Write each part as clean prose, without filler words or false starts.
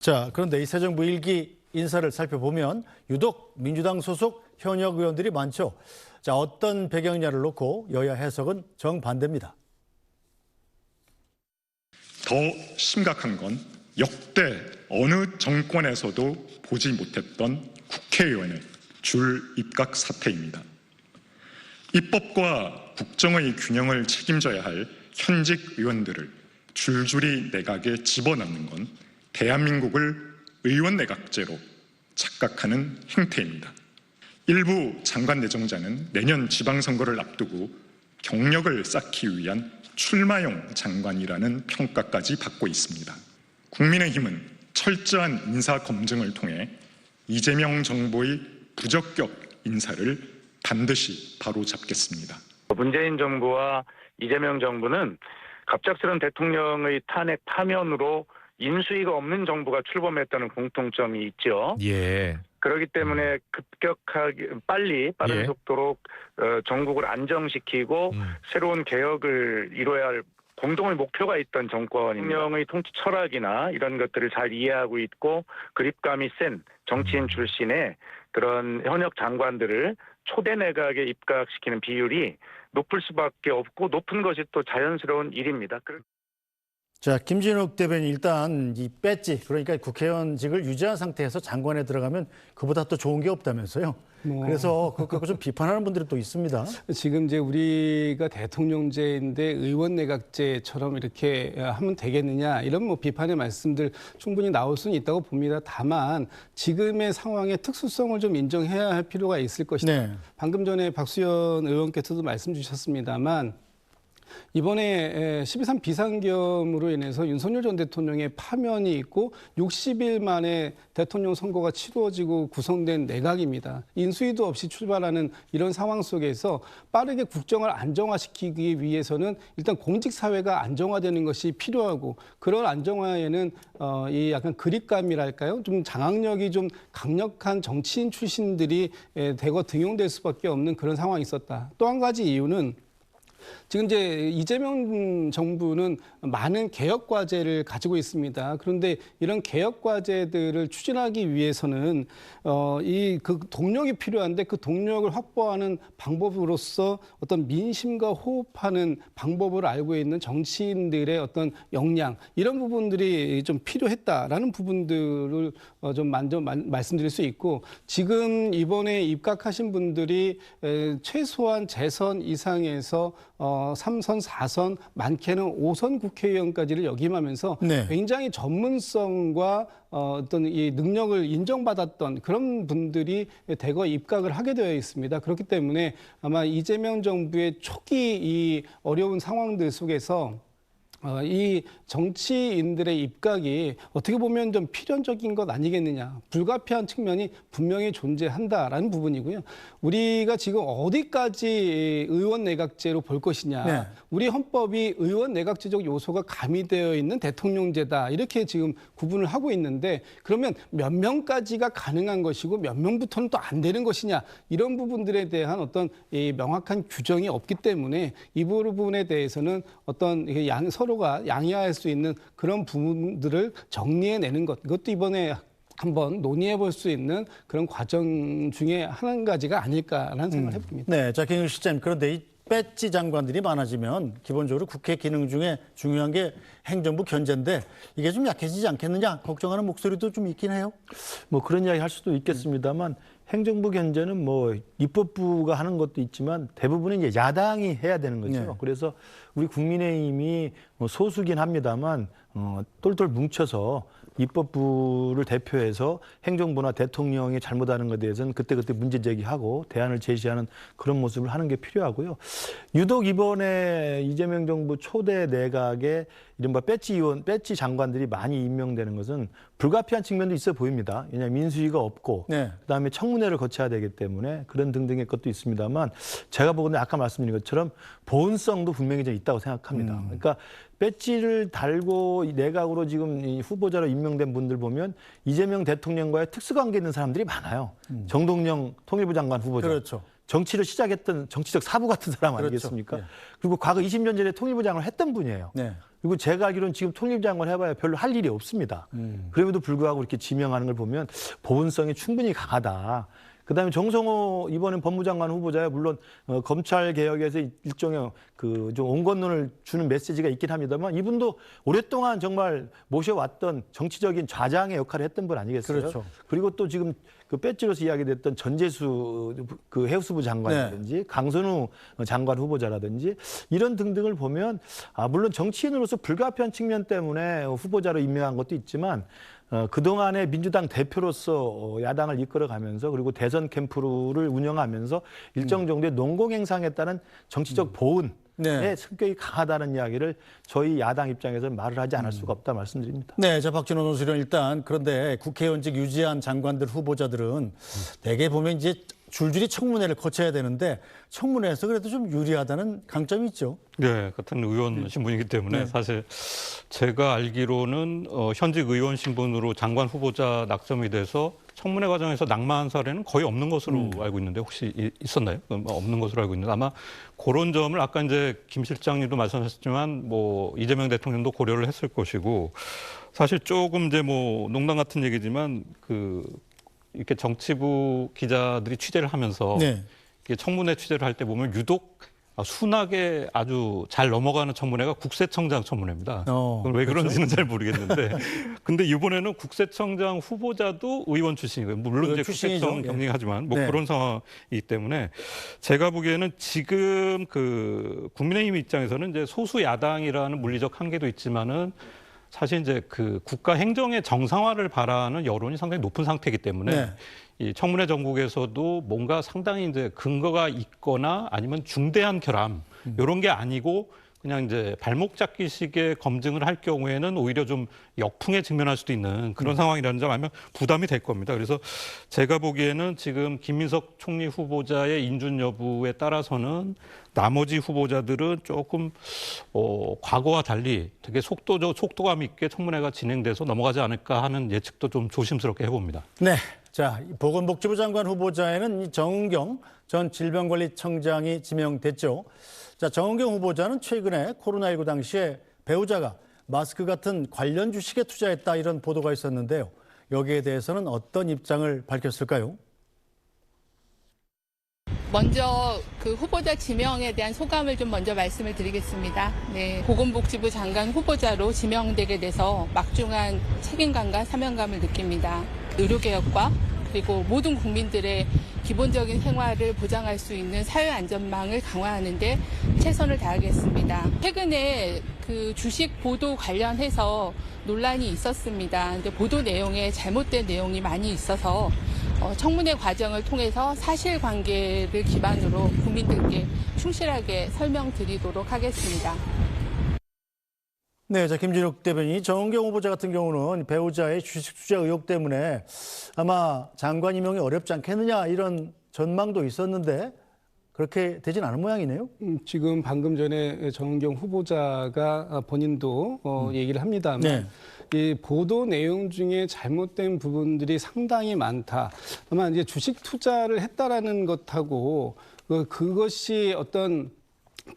자, 그런데 이 새 정부 일기 인사를 살펴보면 유독 민주당 소속 현역 의원들이 많죠. 자, 어떤 배경냐를 놓고 여야 해석은 정반대입니다. 더 심각한 건 역대 어느 정권에서도 보지 못했던 국회의원의 줄 입각 사태입니다. 입법과 국정의 균형을 책임져야 할 현직 의원들을 줄줄이 내각에 집어넣는 건 대한민국을 의원 내각제로 착각하는 행태입니다. 일부 장관 내정자는 내년 지방선거를 앞두고 경력을 쌓기 위한 출마용 장관이라는 평가까지 받고 있습니다. 국민의힘은 철저한 인사 검증을 통해 이재명 정부의 부적격 인사를 반드시 바로잡겠습니다. 문재인 정부와 이재명 정부는 갑작스런 대통령의 탄핵 파면으로 인수위가 없는 정부가 출범했다는 공통점이 있죠. 예. 그렇기 때문에 급격하게 빠른 예. 속도로 전국을 안정시키고 새로운 개혁을 이뤄야 할 공동의 목표가 있던 정권입니다. 대통령의 통치 철학이나 이런 것들을 잘 이해하고 있고 그립감이 센 정치인 출신의 그런 현역 장관들을 초대 내각에 입각시키는 비율이 높을 수밖에 없고 높은 것이 또 자연스러운 일입니다. 자, 김진욱 대변인 일단 이 배지, 그러니까 국회의원직을 유지한 상태에서 장관에 들어가면 그보다 또 좋은 게 없다면서요. 그래서 그거 좀 비판하는 분들이 또 있습니다. 지금 이제 우리가 대통령제인데 의원 내각제처럼 이렇게 하면 되겠느냐 이런 뭐 비판의 말씀들 충분히 나올 수는 있다고 봅니다. 다만 지금의 상황의 특수성을 좀 인정해야 할 필요가 있을 것이다. 네. 방금 전에 박수현 의원께서도 말씀 주셨습니다만 이번에 12.3 비상겸으로 인해서 윤석열 전 대통령의 파면이 있고 60일 만에 대통령 선거가 치루어지고 구성된 내각입니다. 인수위도 없이 출발하는 이런 상황 속에서 빠르게 국정을 안정화시키기 위해서는 일단 공직사회가 안정화되는 것이 필요하고 그런 안정화에는 이 약간 그립감이랄까요? 좀 장악력이 좀 강력한 정치인 출신들이 대거 등용될 수밖에 없는 그런 상황이 있었다. 또 한 가지 이유는 지금 이제 이재명 정부는 많은 개혁 과제를 가지고 있습니다. 그런데 이런 개혁 과제들을 추진하기 위해서는 그 동력이 필요한데 그 동력을 확보하는 방법으로서 어떤 민심과 호흡하는 방법을 알고 있는 정치인들의 어떤 역량 이런 부분들이 좀 필요했다라는 부분들을 좀 먼저 말씀드릴 수 있고 지금 이번에 입각하신 분들이 최소한 재선 이상에서 3선, 4선, 많게는 5선 국회의원까지를 역임하면서 네. 굉장히 전문성과 어떤 이 능력을 인정받았던 그런 분들이 대거 입각을 하게 되어 있습니다. 그렇기 때문에 아마 이재명 정부의 초기 이 어려운 상황들 속에서 이 정치인들의 입각이 어떻게 보면 좀 필연적인 것 아니겠느냐. 불가피한 측면이 분명히 존재한다라는 부분이고요. 우리가 지금 어디까지 의원 내각제로 볼 것이냐. 네. 우리 헌법이 의원 내각제적 요소가 가미되어 있는 대통령제다. 이렇게 지금 구분을 하고 있는데 그러면 몇 명까지가 가능한 것이고 몇 명부터는 또 안 되는 것이냐. 이런 부분들에 대한 어떤 이 명확한 규정이 없기 때문에 이 부분에 대해서는 어떤 서로가 양해할 수 있는 그런 부분들을 정리해내는 것. 이것도 이번에 한번 논의해 볼 수 있는 그런 과정 중에 한 가지가 아닐까라는 생각을 해봅니다. 네, 자, 김영일 실장님. 그런데 이 배지 장관들이 많아지면 기본적으로 국회 기능 중에 중요한 게 행정부 견제인데 이게 좀 약해지지 않겠느냐 걱정하는 목소리도 좀 있긴 해요. 뭐 그런 이야기 할 수도 있겠습니다만 행정부 견제는 뭐 입법부가 하는 것도 있지만 대부분은 이제 야당이 해야 되는 거죠. 네. 그래서 우리 국민의힘이 소수긴 합니다만 똘똘 뭉쳐서 입법부를 대표해서 행정부나 대통령이 잘못하는 것에 대해서는 그때그때 문제 제기하고 대안을 제시하는 그런 모습을 하는 게 필요하고요. 유독 이번에 이재명 정부 초대 내각에 이른바 배지 장관들이 많이 임명되는 것은 불가피한 측면도 있어 보입니다. 왜냐하면 민수위가 없고 네. 그다음에 청문회를 거쳐야 되기 때문에 그런 등등의 것도 있습니다만 제가 보건대 아까 말씀드린 것처럼 보온성도 분명히 좀 있다고 생각합니다. 그러니까 배지를 달고 내각으로 지금 이 후보자로 임명된 분들 보면 이재명 대통령과의 특수관계 있는 사람들이 많아요. 정동영 통일부 장관 후보자. 그렇죠. 정치를 시작했던 정치적 사부 같은 사람 그렇죠. 아니겠습니까? 예. 그리고 과거 20년 전에 통일부 장관을 했던 분이에요. 네. 그리고 제가 알기로는 지금 통일장관 해봐야 별로 할 일이 없습니다. 그럼에도 불구하고 이렇게 지명하는 걸 보면 보훈성이 충분히 강하다. 그다음에 정성호 이번엔 법무장관 후보자야 물론 검찰 개혁에서 일종의 그 좀 온건론을 주는 메시지가 있긴 합니다만 이분도 오랫동안 정말 모셔왔던 정치적인 좌장의 역할을 했던 분 아니겠어요? 그렇죠. 그리고 또 지금 그 배지로서 이야기됐던 전재수 그 해수부 장관이라든지 네. 강선우 장관 후보자라든지 이런 등등을 보면 물론 정치인으로서 불가피한 측면 때문에 후보자로 임명한 것도 있지만 그동안의 민주당 대표로서 야당을 이끌어가면서 그리고 대선 캠프를 운영하면서 일정 정도의 농공행상에 따른 정치적 보훈의 네. 성격이 강하다는 이야기를 저희 야당 입장에서 말을 하지 않을 수가 없다 말씀드립니다. 네, 자 박준호 논술은 일단 그런데 국회의원직 유지한 장관들 후보자들은 대개 보면 이제 줄줄이 청문회를 거쳐야 되는데 청문회에서 그래도 좀 유리하다는 강점이 있죠. 네, 같은 의원 신분이기 때문에 사실 제가 알기로는 현직 의원 신분으로 장관 후보자 낙점이 돼서 청문회 과정에서 낙마한 사례는 거의 없는 것으로 알고 있는데 혹시 있었나요? 없는 것으로 알고 있는데 아마 그런 점을 아까 이제 김 실장님도 말씀하셨지만 뭐 이재명 대통령도 고려를 했을 것이고 사실 조금 이제 뭐 농담 같은 얘기지만 이렇게 정치부 기자들이 취재를 하면서 네. 이게 청문회 취재를 할 때 보면 유독 순하게 아주 잘 넘어가는 청문회가 국세청장 청문회입니다. 그건 왜 그런지는 잘 모르겠는데, 근데 이번에는 국세청장 후보자도 의원 출신이고요. 물론 이제 출신이죠. 국세청 경쟁하지만 뭐 네. 그런 상황이기 때문에 제가 보기에는 지금 그 국민의힘 입장에서는 이제 소수 야당이라는 물리적 한계도 있지만은 사실 이제 그 국가 행정의 정상화를 바라는 여론이 상당히 높은 상태이기 때문에. 네. 이 청문회 정국에서도 뭔가 상당히 이제 근거가 있거나 아니면 중대한 결함 이런 게 아니고 그냥 이제 발목 잡기식의 검증을 할 경우에는 오히려 좀 역풍에 직면할 수도 있는 그런 상황이라는 점 알면 부담이 될 겁니다. 그래서 제가 보기에는 지금 김민석 총리 후보자의 인준 여부에 따라서는 나머지 후보자들은 조금 과거와 달리 되게 속도감 있게 청문회가 진행돼서 넘어가지 않을까 하는 예측도 좀 조심스럽게 해봅니다. 네. 자, 보건복지부 장관 후보자에는 이 정은경 전 질병관리청장이 지명됐죠. 자, 정은경 후보자는 최근에 코로나19 당시에 배우자가 마스크 같은 관련 주식에 투자했다 이런 보도가 있었는데요. 여기에 대해서는 어떤 입장을 밝혔을까요? 먼저 그 후보자 지명에 대한 소감을 좀 먼저 말씀을 드리겠습니다. 네, 보건복지부 장관 후보자로 지명되게 돼서 막중한 책임감과 사명감을 느낍니다. 의료개혁과 그리고 모든 국민들의 기본적인 생활을 보장할 수 있는 사회안전망을 강화하는 데 최선을 다하겠습니다. 최근에 그 주식 보도 관련해서 논란이 있었습니다. 근데 보도 내용에 잘못된 내용이 많이 있어서 청문회 과정을 통해서 사실관계를 기반으로 국민들께 충실하게 설명드리도록 하겠습니다. 네, 자 김진욱 대변인, 정은경 후보자 같은 경우는 배우자의 주식 투자 의혹 때문에 아마 장관 임명이 어렵지 않겠느냐 이런 전망도 있었는데 그렇게 되진 않은 모양이네요. 지금 방금 전에 정은경 후보자가 본인도 얘기를 합니다만 네. 이 보도 내용 중에 잘못된 부분들이 상당히 많다. 아마 이제 주식 투자를 했다라는 것하고 그것이 어떤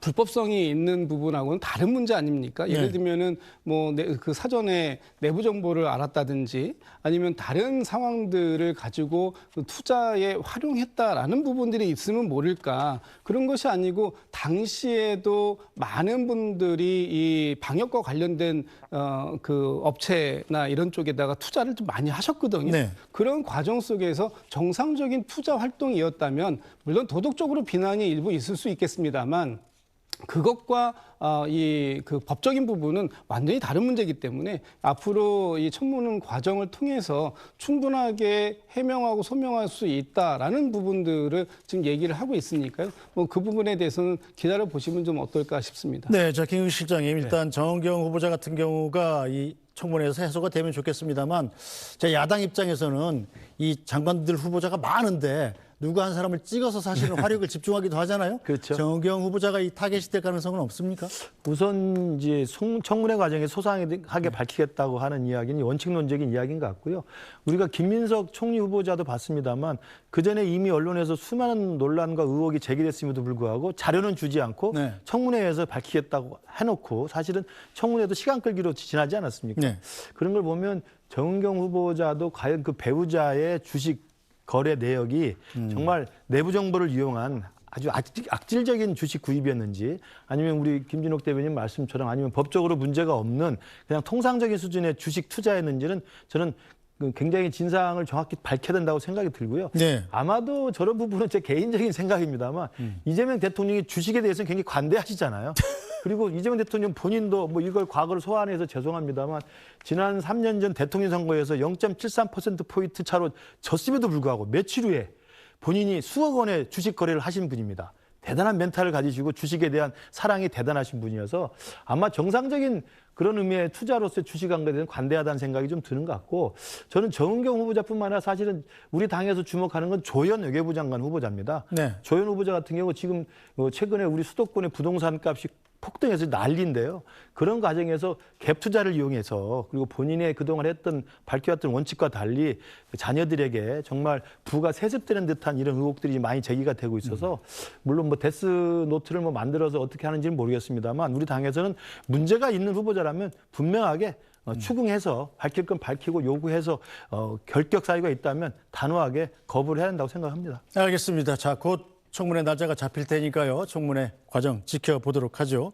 불법성이 있는 부분하고는 다른 문제 아닙니까? 예를 들면은 뭐 그 사전에 내부 정보를 알았다든지 아니면 다른 상황들을 가지고 투자에 활용했다라는 부분들이 있으면 모를까. 그런 것이 아니고 당시에도 많은 분들이 이 방역과 관련된 그 업체나 이런 쪽에다가 투자를 좀 많이 하셨거든요. 네. 그런 과정 속에서 정상적인 투자 활동이었다면 물론 도덕적으로 비난이 일부 있을 수 있겠습니다만 그것과 그 법적인 부분은 완전히 다른 문제이기 때문에 앞으로 이 청문회 과정을 통해서 충분하게 해명하고 소명할 수 있다라는 부분들을 지금 얘기를 하고 있으니까요. 뭐 그 부분에 대해서는 기다려 보시면 좀 어떨까 싶습니다. 네, 자 김 실장님, 일단 정은경 후보자 같은 경우가 이 청문회에서 해소가 되면 좋겠습니다만, 자 야당 입장에서는 이 장관들 후보자가 많은데 누구 한 사람을 찍어서 사실은 화력을 집중하기도 하잖아요. 그렇죠. 정은경 후보자가 이 타겟이 될 가능성은 없습니까? 우선 이제 청문회 과정에 소상하게 밝히겠다고 하는 이야기는 원칙론적인 이야기인 것 같고요. 우리가 김민석 총리 후보자도 봤습니다만 그 전에 이미 언론에서 수많은 논란과 의혹이 제기됐음에도 불구하고 자료는 주지 않고 네. 청문회에서 밝히겠다고 해놓고 사실은 청문회도 시간 끌기로 지나지 않았습니까? 네. 그런 걸 보면 정은경 후보자도 과연 그 배우자의 주식 거래 내역이 정말 내부 정보를 이용한 아주 악질적인 주식 구입이었는지 아니면 우리 김진욱 대변인 말씀처럼 아니면 법적으로 문제가 없는 그냥 통상적인 수준의 주식 투자였는지는 저는 굉장히 진상을 정확히 밝혀야 된다고 생각이 들고요. 네. 아마도 저런 부분은 제 개인적인 생각입니다만 이재명 대통령이 주식에 대해서는 굉장히 관대하시잖아요. 그리고 이재명 대통령 본인도 뭐 이걸 과거를 소환해서 죄송합니다만 지난 3년 전 대통령 선거에서 0.73%포인트 차로 졌음에도 불구하고 며칠 후에 본인이 수억 원의 주식 거래를 하신 분입니다. 대단한 멘탈을 가지시고 주식에 대한 사랑이 대단하신 분이어서 아마 정상적인 그런 의미의 투자로서의 주식한 것에 대한 관대하다는 생각이 좀 드는 것 같고 저는 정은경 후보자뿐만 아니라 사실은 우리 당에서 주목하는 건 조현 외교부 장관 후보자입니다. 네. 조현 후보자 같은 경우 지금 최근에 우리 수도권의 부동산 값이 폭등해서 난리인데요. 그런 과정에서 갭 투자를 이용해서 그리고 본인의 그동안 밝혀왔던 원칙과 달리 자녀들에게 정말 부가 세습되는 듯한 이런 의혹들이 많이 제기가 되고 있어서 물론 뭐 데스노트를 뭐 만들어서 어떻게 하는지는 모르겠습니다만 우리 당에서는 문제가 있는 후보자라면 분명하게 추궁해서 밝힐 건 밝히고 요구해서 결격 사유가 있다면 단호하게 거부를 해야 한다고 생각합니다. 알겠습니다. 자, 곧 청문회 날짜가 잡힐 테니까요. 청문회 과정 지켜보도록 하죠.